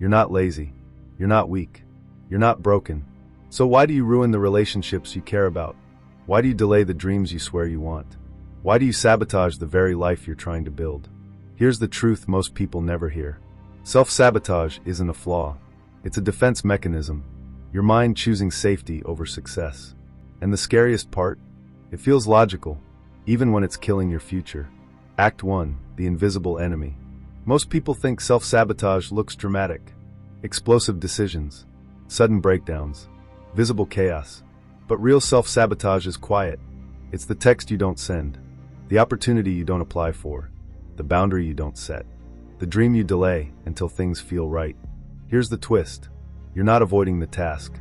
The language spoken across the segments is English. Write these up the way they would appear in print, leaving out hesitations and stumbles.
You're not lazy. You're not weak. You're not broken. So why do you ruin the relationships you care about? Why do you delay the dreams you swear you want? Why do you sabotage the very life you're trying to build? Here's the truth most people never hear. Self-sabotage isn't a flaw. It's a defense mechanism. Your mind choosing safety over success. And the scariest part? It feels logical, even when it's killing your future. Act 1. The invisible enemy. Most people think self-sabotage looks dramatic. Explosive decisions, sudden breakdowns, visible chaos. But real self-sabotage is quiet. It's the text you don't send, the opportunity you don't apply for, the boundary you don't set, the dream you delay until things feel right. Here's the twist. You're not avoiding the task.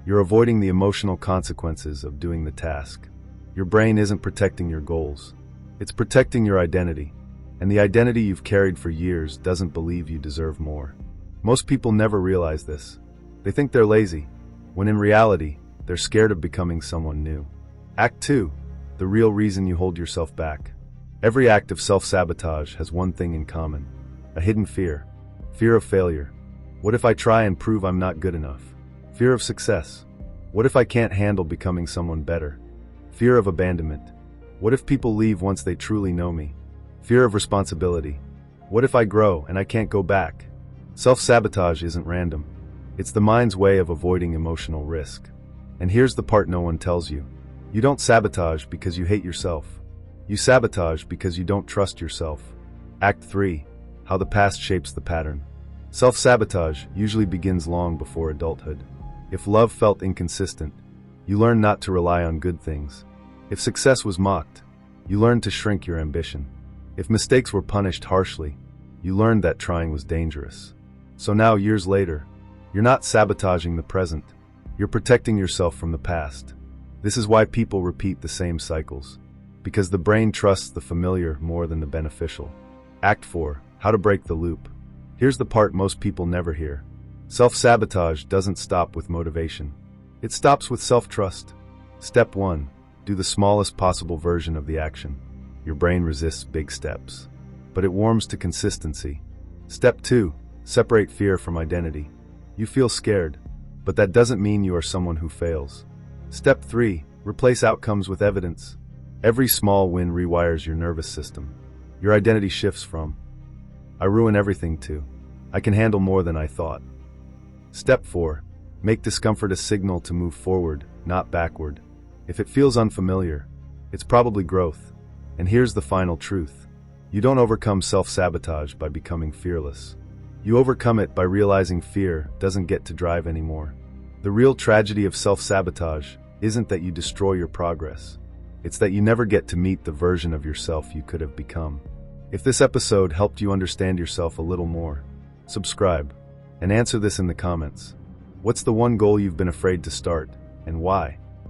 You're avoiding the emotional consequences of doing the task. Your brain isn't protecting your goals. It's protecting your identity. And the identity you've carried for years doesn't believe you deserve more. Most people never realize this. They think they're lazy, when in reality, they're scared of becoming someone new. Act 2. The real reason you hold yourself back. Every act of self-sabotage has one thing in common. A hidden fear. Fear of failure. What if I try and prove I'm not good enough? Fear of success. What if I can't handle becoming someone better? Fear of abandonment. What if people leave once they truly know me? Fear of responsibility. What if I grow and I can't go back? Self-sabotage isn't random. It's the mind's way of avoiding emotional risk. And here's the part no one tells you. You don't sabotage because you hate yourself. You sabotage because you don't trust yourself. Act 3. How the past shapes the pattern. Self-sabotage usually begins long before adulthood. If love felt inconsistent, you learn not to rely on good things. If success was mocked, you learned to shrink your ambition. If mistakes were punished harshly, you learned that trying was dangerous. So now, years later, you're not sabotaging the present. You're protecting yourself from the past. This is why people repeat the same cycles. Because the brain trusts the familiar more than the beneficial. Act 4. How to break the loop. Here's the part most people never hear. Self-sabotage doesn't stop with motivation. It stops with self-trust. Step 1. Do the smallest possible version of the action. Your brain resists big steps, but it warms to consistency. Step 2. Separate fear from identity. You feel scared, but that doesn't mean you are someone who fails. Step 3. Replace outcomes with evidence. Every small win rewires your nervous system. Your identity shifts from, I ruin everything, to, I can handle more than I thought. Step 4. Make discomfort a signal to move forward, not backward. If it feels unfamiliar, it's probably growth. And here's the final truth. You don't overcome self-sabotage by becoming fearless. You overcome it by realizing fear doesn't get to drive anymore. The real tragedy of self-sabotage isn't that you destroy your progress. It's that you never get to meet the version of yourself you could have become. If this episode helped you understand yourself a little more, subscribe and answer this in the comments. What's the one goal you've been afraid to start, and why?